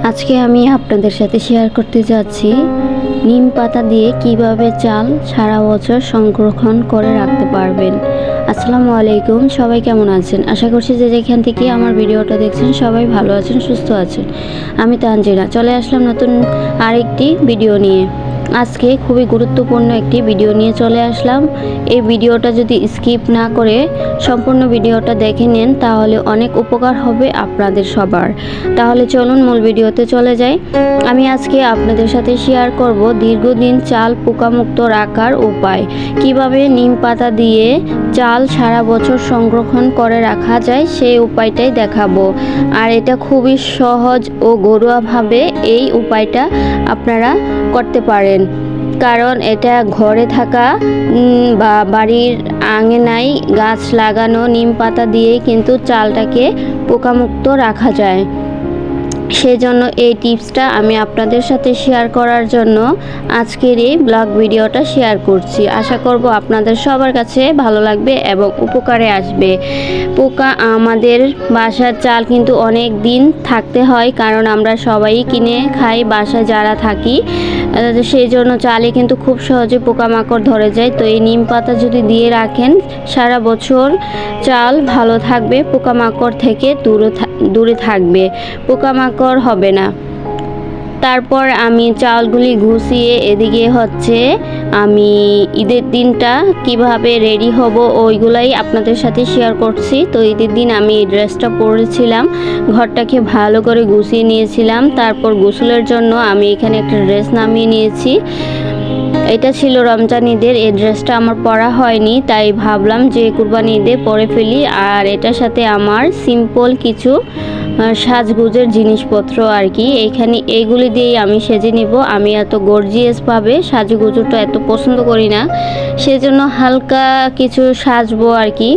আজকে আমি আপনাদের সাথে শেয়ার করতে যাচ্ছি নিম পাতা দিয়ে কিভাবে চাল সারা বছর সংরক্ষণ করে রাখতে পারবেন। আসসালামু আলাইকুম, সবাই কেমন আছেন? আশা করছি যে যেখান থেকে আমার ভিডিওটা দেখছেন সবাই ভালো আছেন, সুস্থ আছেন। আমি তানজিনা চলে আসলাম নতুন আরেকটি ভিডিও নিয়ে। আজকে খুবই গুরুত্বপূর্ণ একটি ভিডিও নিয়ে চলে আসলাম। এই ভিডিওটা যদি স্কিপ না করে সম্পূর্ণ ভিডিওটা দেখে নেন তাহলে অনেক উপকার হবে আপনাদের সবার। তাহলে চলুন মূল ভিডিওতে চলে যাই। আমি আজকে আপনাদের সাথে শেয়ার করব দীর্ঘদিন চাল পোকামুক্ত রাখার উপায়, কিভাবে নিম পাতা দিয়ে চাল সারা বছর সংরক্ষণ করে রাখা যায় সেই উপায়টাই দেখাবো। আর এটা খুবই সহজ ও ঘরোয়াভাবে এই উপায়টা আপনারা করতে পারেন, কারণ এটা ঘরে থাকা বা বাড়ির আঙিনায় গাছ লাগানো নিম পাতা দিয়েই কিন্তু চালটাকে পোকামুক্ত রাখা যায়। সেজন্য এই টিপসটা আমি আপনাদের সাথে শেয়ার করার জন্য আজকের এই ব্লগ ভিডিওটা শেয়ার করছি। আশা করব আপনাদের সবার কাছে ভালো লাগবে এবং উপকারে আসবে। আমাদের বাসার চাল কিন্তু অনেক দিন থাকতে হয়, কারণ আমরা সবাই কিনে খাই বাসায় যারা থাকি, সেই জন্য চালে কিন্তু খুব সহজে পোকামাকড় ধরে যায়। তো এই নিম পাতা যদি দিয়ে রাখেন সারা বছর চাল ভালো থাকবে, পোকামাকড় থেকে দূরে থাকবে, পোকামাকড় হবে না। তারপর আমি চালগুলি গুছিয়ে এদিকে আমি ঈদের দিনটা কিভাবে রেডি হব ওইগুলাই আপনাদের সাথে শেয়ার করছি। তো ঈদের দিন আমি এই ড্রেসটা পরেছিলাম, ঘরটাকে ভালো করে গুছিয়ে নিয়েছিলাম। তারপর গোসলের জন্য আমি এখানে একটা ড্রেস নামিয়ে নিয়েছি। এটা ছিল রমজান ঈদের, এই ড্রেসটা আমার পরা হয়নি, তাই ভাবলাম যে কুরবানি ঈদে পরে ফেলি। আর এটার সাথে আমার সিম্পল কিছু সাজগোজের জিনিসপত্র আর কি, এইগুলি দিয়েই আমি সেজে নিব। আমি এত গর্জিয়াসভাবে সাজগোজটা এত পছন্দ করি না, সেজন্য হালকা কিছু সাজবো আর কি।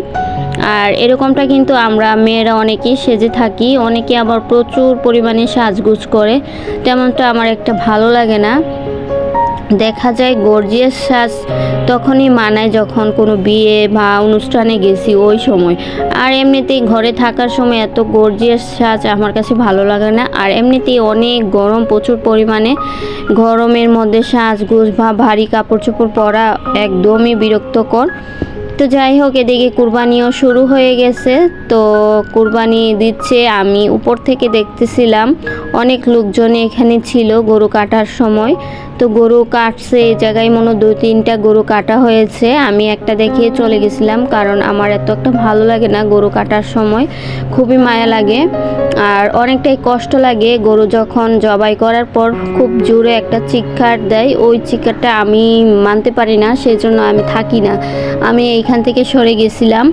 আর এরকমটা কিন্তু আমরা মেয়েরা অনেকেই সেজে থাকি, অনেকে আবার প্রচুর পরিমাণে সাজগোজ করে, তেমনটা আমার একটা ভালো লাগে না। দেখা যায় গর্জিয়াস সাজ তখনই মানায় যখন কোনো বিয়ে বা অনুষ্ঠানে গেছি ওই সময়, আর এমনিতেই ঘরে থাকার সময় এত গর্জিয়াস সাজ আমার কাছে ভালো লাগে না। আর এমনিতেই অনেক গরম, প্রচুর পরিমাণে গরমের মধ্যে সাজগোজ বা ভারী কাপড় চোপড় পরা একদমই বিরক্তকর। তো যাই হোক, এদিকে কুরবানিও শুরু হয়ে গেছে। তো কুরবানি দিচ্ছে, আমি উপর থেকে দেখতেছিলাম অনেক লোকজন এখানে ছিল গরু কাটার সময়। তো গরু কাটছে, এই জায়গায় মনে 2-3টা গরু কাটা হয়েছে। আমি একটা দেখিয়ে চলে গেছিলাম, কারণ আমার এত একটা ভালো লাগে না গরু কাটার সময়, খুবই মায়া লাগে আর অনেকটাই কষ্ট লাগে। গরু যখন জবাই করার পর খুব জোরে একটা চিৎকার দেয়, ওই চিৎকারটা আমি মানতে পারি না, সেজন্য আমি থাকি না, আমি এইখান থেকে সরে গেছিলাম।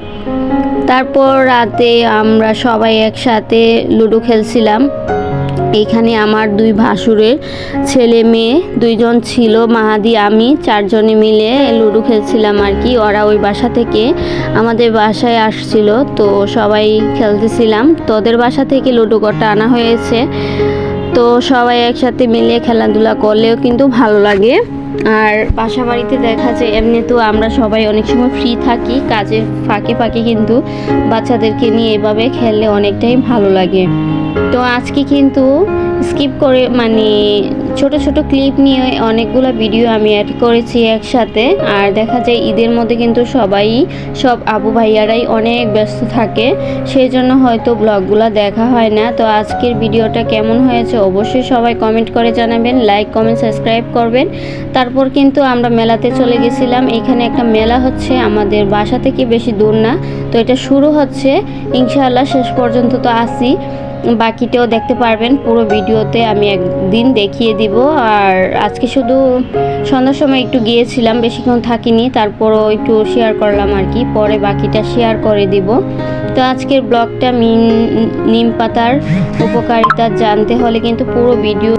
তারপর রাতে আমরা সবাই একসাথে লুডো খেলছিলাম। এইখানে আমার 2 ভাসুরের ছেলে মেয়ে 2জন ছিল, মাহাদি আমি 4 জনে মিলে লুডো খেলছিলাম আর কি। ওরা ওই বাসা থেকে আমাদের বাসায় আসছিল, তো সবাই খেলতেছিলাম। তো ওদের বাসা থেকে লুডো কটা আনা হয়েছে, তো সবাই একসাথে মিলে খেলাধুলা করলেও কিন্তু ভালো লাগে। আর বাসা বাড়িতে দেখা যায় এমনি তো আমরা সবাই অনেক সময় ফ্রি থাকি, কাজের ফাঁকে ফাঁকে কিন্তু বাচ্চাদেরকে নিয়ে এভাবে খেললে অনেকটাই ভালো লাগে। তো আজকে কিন্তু স্কিপ করে ছোট ছোট ক্লিপ নিয়ে অনেকগুলো ভিডিও আমি অ্যাড করেছি একসাথে। আর দেখা যায় ঈদের মধ্যে কিন্তু সব আবু ভাইয়ারাই অনেক ব্যস্ত থাকে, সেই জন্য হয়তো ব্লগগুলো দেখা হয় না। তো আজকের ভিডিওটা কেমন হয়েছে অবশ্যই সবাই কমেন্ট করে জানাবেন, লাইক কমেন্ট সাবস্ক্রাইব করবেন। তারপর কিন্তু আমরা মেলাতে চলে গেছিলাম। এখানে একটা মেলা হচ্ছে আমাদের বাসা থেকে বেশি দূর না, তো এটা শুরু হচ্ছে ইনশাআল্লাহ, শেষ পর্যন্ত তো আসি, বাকিটাও দেখতে পারবেন পুরো ভিডিওতে, আমি একদিন দেখিয়ে দিব। আর আজকে শুধু সন্ধ্যার সময় একটু গিয়েছিলাম, বেশিক্ষণ থাকিনি, তারপরও একটু শেয়ার করলাম আর কি, পরে বাকিটা শেয়ার করে দিব। তো আজকের ব্লগটা নিম পাতার উপকারিতা জানতে হলে কিন্তু পুরো ভিডিও